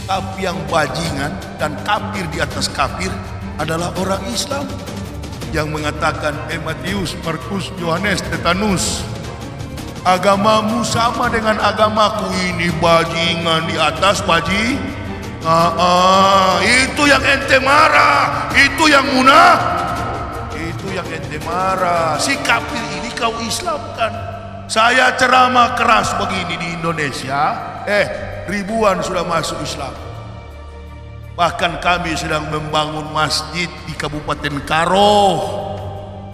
Tapi yang bajingan dan kafir di atas kafir adalah orang Islam yang mengatakan, Matius, Markus, Yohanes, Stefanus, agamamu sama dengan agamaku. Ini bajingan di atas itu yang ente marah, itu yang itu yang ente marah. Si kafir ini kau Islamkan. Saya ceramah keras begini di Indonesia, ribuan sudah masuk Islam. Bahkan kami sedang membangun masjid di Kabupaten Karo,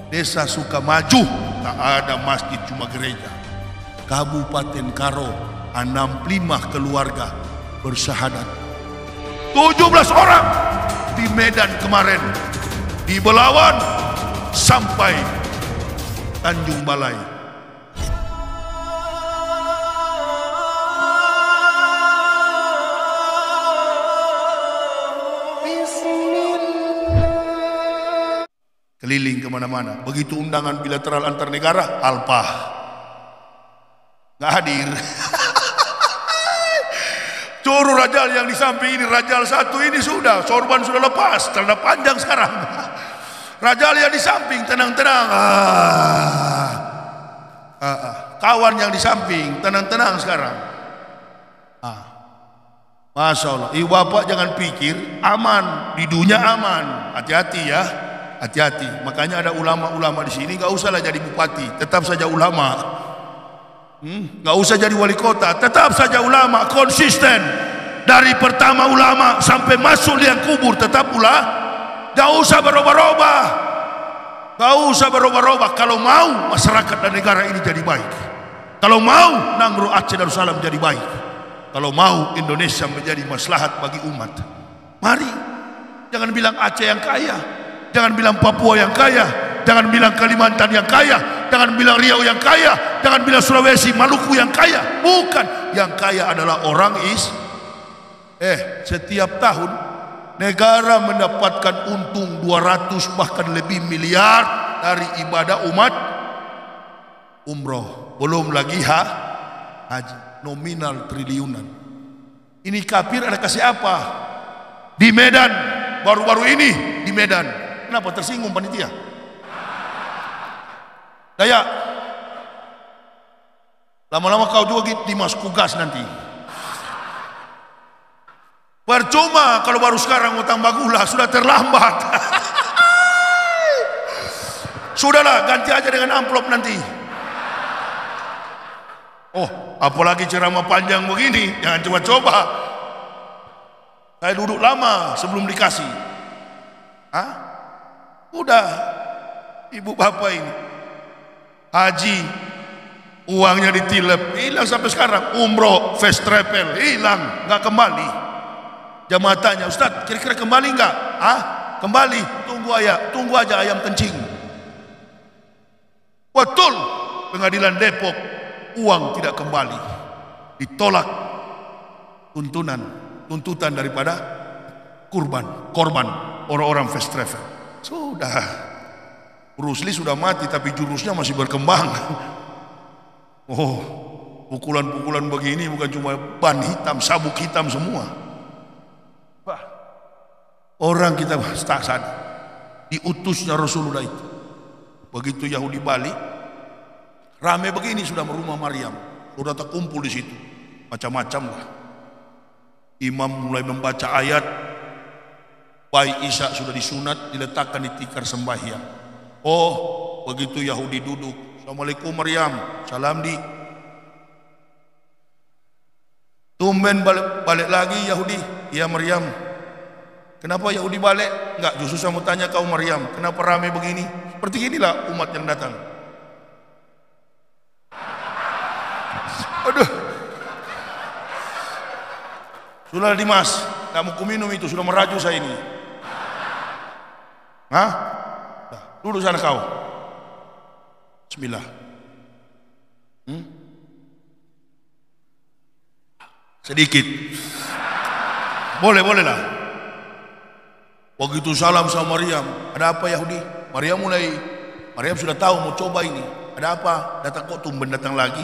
Desa Sukamaju. Tak ada masjid, cuma gereja. Kabupaten Karo, 65 keluarga bersyahadat. 17 orang di Medan kemarin, di Belawan sampai Tanjung Balai. Keliling kemana-mana. Begitu undangan bilateral antar negara, Alpah nggak hadir. Curu Rajal yang di samping ini, Rajal satu ini sudah, sorban sudah lepas, celana panjang sekarang. Rajal yang di samping tenang-tenang. Kawan yang di samping tenang-tenang sekarang. Masya Allah. Ibu bapak jangan pikir aman, di dunia aman. Hati-hati ya. Hati-hati. Makanya ada ulama-ulama di sini, nggak usahlah jadi bupati, tetap saja ulama. Nggak usah jadi wali kota, tetap saja ulama, konsisten. Dari pertama ulama sampai masuk liang kubur tetap nggak usah berubah-ubah. Nggak usah berubah-ubah. Kalau mau masyarakat dan negara ini jadi baik, kalau mau Nangro Aceh Darussalam jadi baik, kalau mau Indonesia menjadi maslahat bagi umat, mari. Jangan bilang Aceh yang kaya, jangan bilang Papua yang kaya, jangan bilang Kalimantan yang kaya, jangan bilang Riau yang kaya, jangan bilang Sulawesi, Maluku yang kaya. Bukan, yang kaya adalah orang setiap tahun negara mendapatkan untung 200 bahkan lebih miliar dari ibadah umat umroh. Belum lagi haji, nominal triliunan. Ini kafir ada kasih apa? Di Medan, baru-baru ini di Medan. Kenapa tersinggung panitia? Dayak, lama-lama kau juga Dimas Kugas nanti. Percuma kalau baru sekarang mau tambah gula, sudah terlambat. Sudahlah, ganti aja dengan amplop nanti. Oh, apalagi ceramah panjang begini, jangan coba-coba. Saya duduk lama sebelum dikasih. Udah, ibu bapak ini haji, uangnya ditilep, hilang sampai sekarang. Umroh, fast travel, hilang, nggak kembali. Jamaah tanya, Ustaz, kira-kira kembali nggak? Kembali, tunggu aja ayam kencing. Betul, pengadilan Depok, uang tidak kembali, ditolak tuntutan daripada korban orang-orang fast travel. Sudah, Bruce Lee sudah mati tapi jurusnya masih berkembang. Oh, pukulan-pukulan begini bukan cuma ban hitam, sabuk hitam semua. Orang kita tak sadar diutusnya Rasulullah itu. Begitu Yahudi balik, rame begini sudah rumah Maryam, sudah terkumpul di situ, macam-macam lah. Imam mulai membaca ayat, bayi Isa sudah disunat, diletakkan di tikar sembahyang. Oh, begitu Yahudi duduk, Assalamualaikum Maryam, salam di. Tumben balik lagi Yahudi, ya Maryam. Kenapa Yahudi balik? Enggak, justru saya mau tanya kau Maryam, kenapa ramai begini? Seperti inilah umat yang datang. Aduh. Sudah Dimas, enggak mau kuminum itu, sudah meraju saya ini. Duduk sana kau. Bismillah. Sedikit. Boleh lah. Begitu salam sama Maryam, ada apa Yahudi? Maryam sudah tahu mau coba ini. Ada apa? Datang kok tumben datang lagi.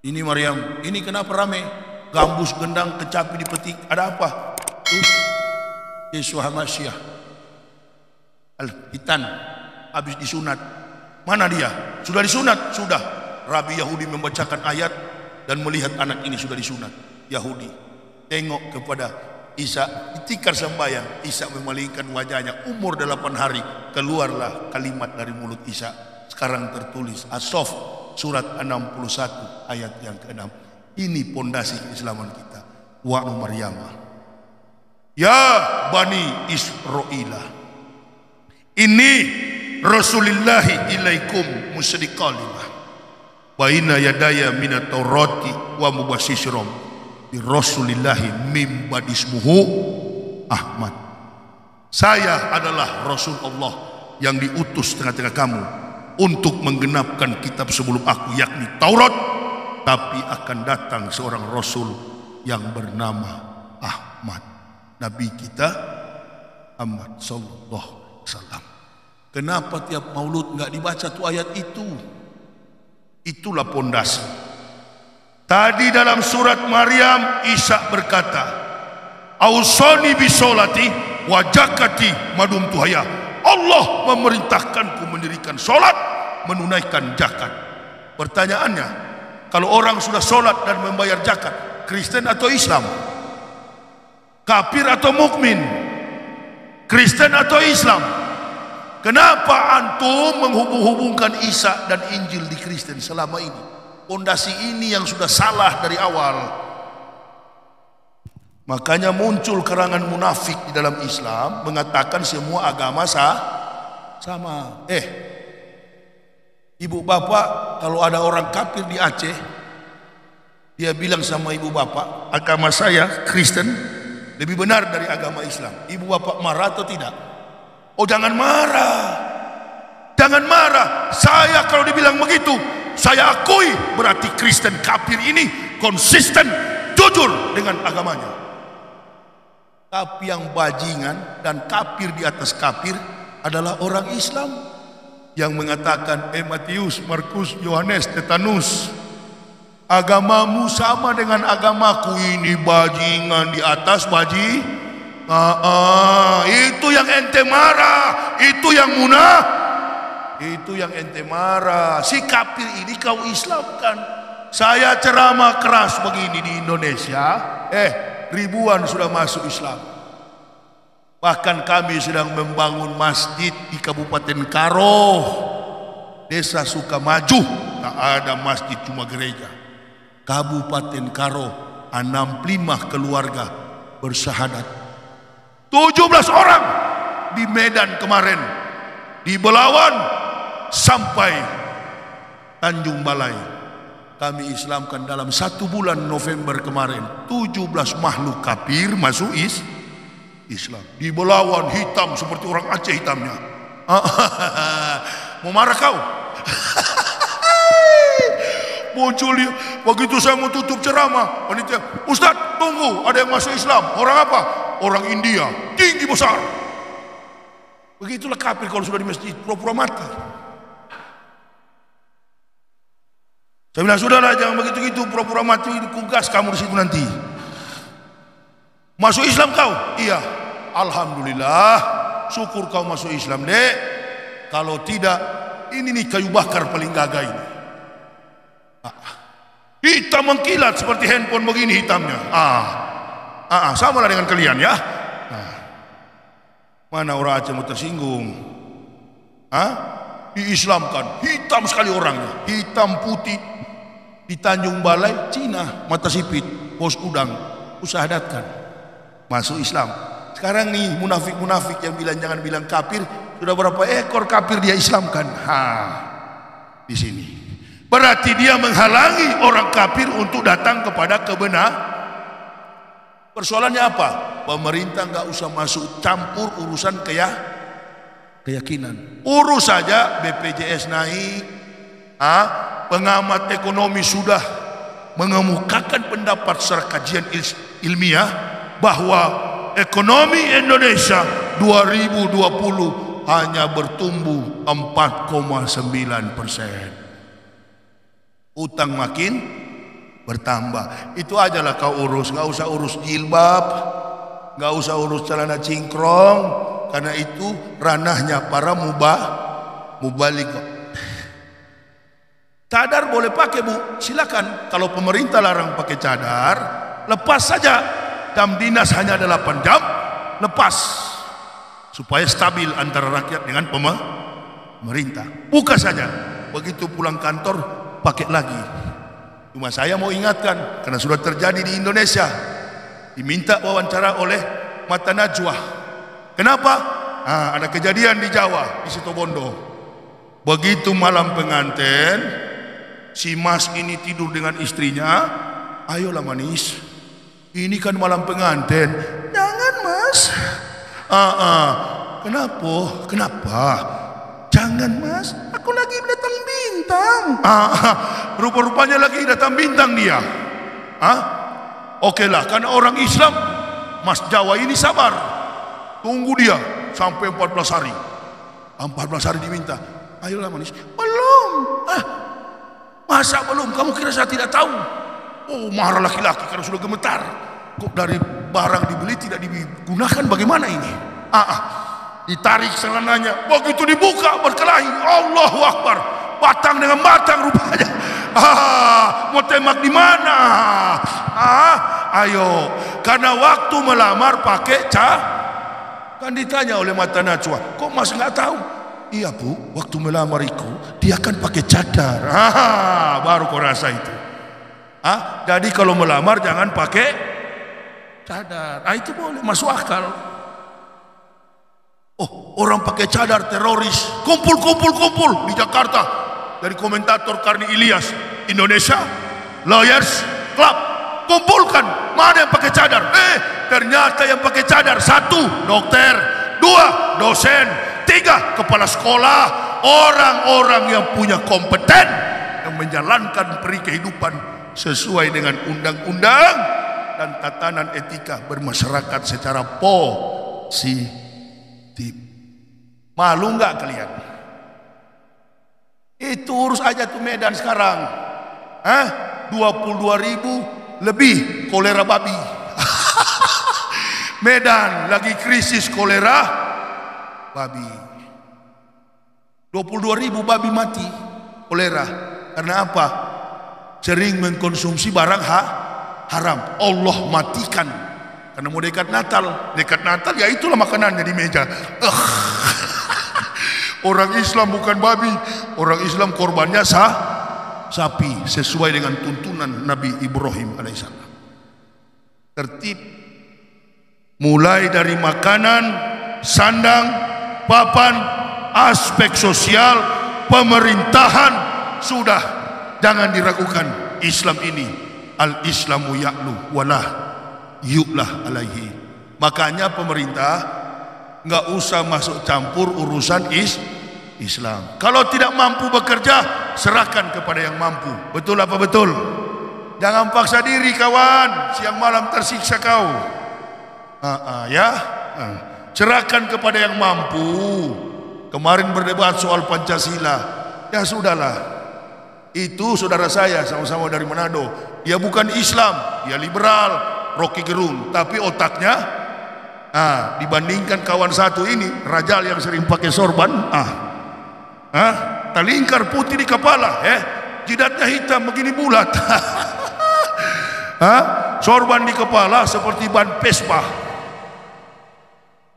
Ini Maryam, ini kenapa rame? gambus gendang kecapi dipetik. Ada apa? Yesus Hamasyah Al-Hitan habis disunat. Mana dia? Sudah disunat? Sudah. Rabi Yahudi membacakan ayat dan melihat anak ini sudah disunat. Yahudi tengok kepada Isa, ditikar sembahyang. Isa memalingkan wajahnya. Umur 8 hari keluarlah kalimat dari mulut Isa. Sekarang tertulis As-Sof surat 61 ayat yang ke-6. Ini pondasi keislaman kita. Wa Maryam, ya Bani Israila, ini Rasulillahi ilaikum musaddiqan lima baina yadaya minat taurati wa mubasysyiran bi Rasulillahi mim badismuhu Ahmad. Saya adalah Rasul Allah yang diutus tengah-tengah kamu untuk menggenapkan kitab sebelum aku, yakni Taurat, tapi akan datang seorang Rasul yang bernama Ahmad. Nabi kita Muhammad sallallahu alaihi wasallam. Kenapa tiap maulud enggak dibaca tuh ayat itu? Itulah pondasi. Tadi dalam surat Maryam Isa berkata, "Ausani bisolati wa zakati madum tuhaya." Allah memerintahkanku mendirikan solat, menunaikan zakat. Pertanyaannya, kalau orang sudah solat dan membayar zakat, Kristen atau Islam? Kafir atau mukmin? Kristen atau Islam? Kenapa antum menghubung-hubungkan Isa dan Injil di Kristen selama ini? Pondasi ini yang sudah salah dari awal. Makanya muncul karangan munafik di dalam Islam mengatakan semua agama sama. Ibu bapak, kalau ada orang kafir di Aceh, dia bilang sama ibu bapak, agama saya Kristen lebih benar dari agama Islam. Ibu bapak marah atau tidak? Oh, jangan marah. Jangan marah. Saya kalau dibilang begitu, saya akui berarti Kristen kafir ini konsisten, jujur dengan agamanya. Tapi yang bajingan dan kafir di atas kafir adalah orang Islam yang mengatakan, Matius, Markus, Yohanes, Stefanus, agamamu sama dengan agamaku. Ini bajingan di atas itu yang ente marah, itu yang munah, itu yang ente marah. Si kafir ini kau Islamkan. Saya ceramah keras begini di Indonesia, ribuan sudah masuk Islam. Bahkan kami sedang membangun masjid di Kabupaten Karo, Desa Sukamaju. Tak ada masjid, cuma gereja. Kabupaten Karo, 65 keluarga bersyahadat. 17 orang di Medan kemarin, di Belawan sampai Tanjung Balai. Kami Islamkan dalam 1 bulan November kemarin 17 makhluk kafir masuk Islam. Di Belawan hitam seperti orang Aceh hitamnya. Mau marah kau? Muncul dia. Begitu saya mau tutup ceramah, panitia, Ustaz tunggu, ada yang masuk Islam. Orang apa? Orang India, tinggi besar. Begitulah kafir kalau sudah di masjid, pura-pura mati. Saya bilang, sudahlah jangan begitu-gitu, pura-pura mati, kugas kamu di situ nanti. Masuk Islam kau? Iya. Alhamdulillah, syukur kau masuk Islam, Dek. Kalau tidak, ini nih kayu bakar paling gagah ini. Hitam mengkilat seperti handphone begini hitamnya. Sama lah dengan kalian ya. Mana orang Aceh mau tersinggung? Diislamkan, hitam sekali orangnya, hitam putih. Di Tanjung Balai, Cina, mata sipit, bos udang, usahadatkan, masuk Islam. Sekarang nih munafik-munafik yang bilang jangan bilang kafir, sudah berapa ekor kafir dia Islamkan? Di sini. Berarti dia menghalangi orang kafir untuk datang kepada kebenaran. Persoalannya apa? Pemerintah nggak usah masuk campur urusan keyakinan. Urus saja BPJS naik. Pengamat ekonomi sudah mengemukakan pendapat secara kajian ilmiah bahwa ekonomi Indonesia 2020 hanya bertumbuh 4,9%. Utang makin bertambah. Itu ajalah kau urus, nggak usah urus jilbab, nggak usah urus celana cingkrong, karena itu ranahnya para mubalik. Cadar boleh pakai bu, silakan. Kalau pemerintah larang pakai cadar, lepas saja. Jam dinas hanya ada 8 jam, lepas supaya stabil antara rakyat dengan pemerintah. Buka saja, begitu pulang kantor pakai lagi. Cuma saya mau ingatkan, karena sudah terjadi di Indonesia, diminta wawancara oleh Mata Najwa. Kenapa? Ada kejadian di Jawa, di Situbondo. Begitu malam pengantin, si Mas ini tidur dengan istrinya. Ayolah manis, ini kan malam pengantin. Jangan Mas. Kenapa? Jangan Mas, aku lagi datang bintang. Rupa-rupanya lagi datang bintang dia. Oke lah, karena orang Islam, Mas Jawa ini sabar. Tunggu dia sampai 14 hari. 14 hari diminta. Ayolah manis. Belum. Masa belum? Kamu kira saya tidak tahu? Oh, marah laki-laki karena sudah gemetar. Kok dari barang dibeli tidak digunakan, bagaimana ini? Ditarik celananya, begitu dibuka berkelahi. Allahu Akbar, batang dengan batang rupanya. Mau tembak di mana? Ayo, karena waktu melamar pakai kan ditanya oleh Mata Najwa, kok Mas nggak tahu? Iya bu, waktu melamar itu dia kan pakai cadar. Baru kau rasa itu. Jadi kalau melamar jangan pakai cadar. Itu boleh, masuk akal. Oh, orang pakai cadar teroris. Kumpul di Jakarta. Dari komentator Karni Ilyas, Indonesia Lawyers Club. Kumpulkan, mana yang pakai cadar? Ternyata yang pakai cadar 1 dokter, 2 dosen, 3 kepala sekolah, orang-orang yang punya kompeten, yang menjalankan peri kehidupan sesuai dengan undang-undang dan tatanan etika bermasyarakat secara positif. Malu nggak kalian? Itu urus aja tuh Medan sekarang. 22.000 lebih kolera babi. Medan lagi krisis kolera babi. 22.000 babi mati kolera. Karena apa? Sering mengkonsumsi barang haram. Allah matikan. Karena mau dekat Natal ya itulah makanannya di meja. Orang Islam bukan babi, orang Islam korbannya sapi sesuai dengan tuntunan Nabi Ibrahim alaihissalam. Tertib mulai dari makanan, sandang, papan, aspek sosial, pemerintahan sudah jangan diragukan. Islam ini al-Islamu ya'lu walah yu'lah alaihi. Makanya pemerintah nggak usah masuk campur urusan Islam. Kalau tidak mampu bekerja, serahkan kepada yang mampu. Betul apa betul? Jangan paksa diri kawan, siang malam tersiksa kau. Serahkan kepada yang mampu. Kemarin berdebat soal Pancasila, ya sudahlah. Itu saudara saya sama-sama dari Manado. Dia bukan Islam, dia liberal, Rocky Gerung, tapi otaknya dibandingkan kawan satu ini, Rajal yang sering pakai sorban, talingkar putih di kepala, jidatnya hitam begini bulat. Sorban di kepala seperti ban Vespa,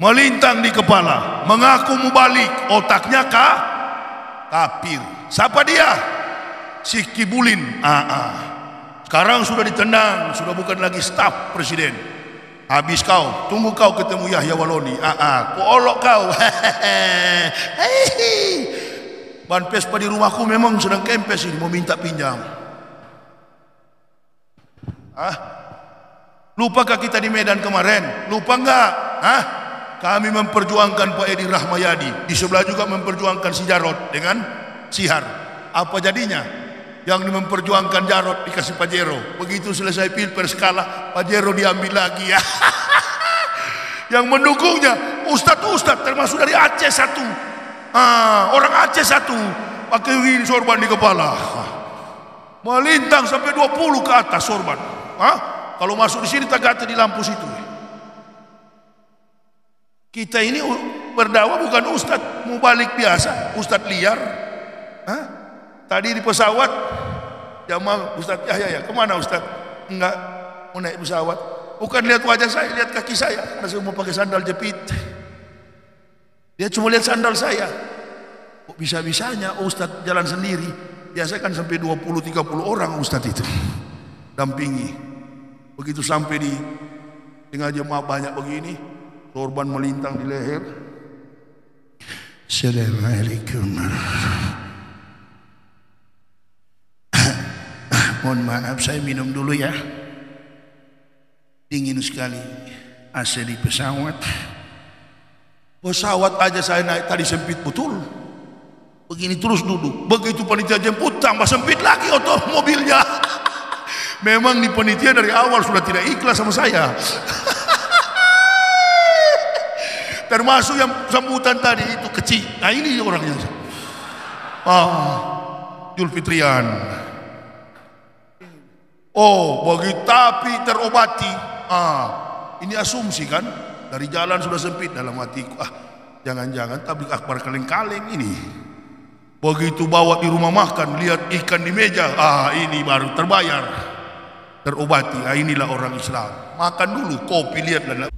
melintang di kepala, mengaku mubalik, otaknya kafir. Siapa dia? Si Kibulin. Sekarang sudah ditendang, sudah bukan lagi staf presiden. Habis kau, tunggu kau ketemu Yahya Waloni. Ku olok kau. Ban Vespa di rumahku memang sedang kempes ini, mau minta pinjam. Lupakah kita di Medan kemarin? Lupa enggak? Kami memperjuangkan Pak Edi Rahmayadi, di sebelah juga memperjuangkan si Jarod dengan Sihar. Apa jadinya? Yang memperjuangkan Jarod dikasih Pajero. Begitu selesai pilpres kalah, Pajero diambil lagi ya. Yang mendukungnya ustadz termasuk dari Aceh satu. Orang Aceh satu pakai sorban di kepala. melintang sampai 20 ke atas sorban. Hah? Kalau masuk di sini tagata di lampu situ. Kita ini berdakwah bukan ustadz mubalik biasa, ustadz liar. Hah? Tadi di pesawat, jamaah Ustadz Yahya, kemana Ustadz? Enggak, mau naik pesawat. Bukan lihat wajah saya, lihat kaki saya, karena saya mau pakai sandal jepit. Dia cuma lihat sandal saya. Kok bisa-bisanya Ustadz jalan sendiri? Biasa kan sampai 20-30 orang Ustadz itu dampingi. Begitu sampai di tengah jemaah banyak begini, sorban melintang di leher. Assalamualaikum. Mohon maaf, saya minum dulu ya. Dingin sekali AC di pesawat. Pesawat aja saya naik tadi sempit betul. Begini terus duduk. Begitu panitia jemput tambah sempit lagi mobilnya. Memang di panitia dari awal sudah tidak ikhlas sama saya. Termasuk yang sambutan tadi itu kecil. Nah ini orangnya. Julfitrian. Oh, bagi tapi terobati. Ini asumsi kan? Dari jalan sudah sempit, dalam hatiku. Jangan-jangan tablik akbar kaleng-kaleng ini. Begitu bawa di rumah makan, lihat ikan di meja. Ini baru terbayar. Terobati. Inilah orang Islam. Makan dulu, kopi lihat dan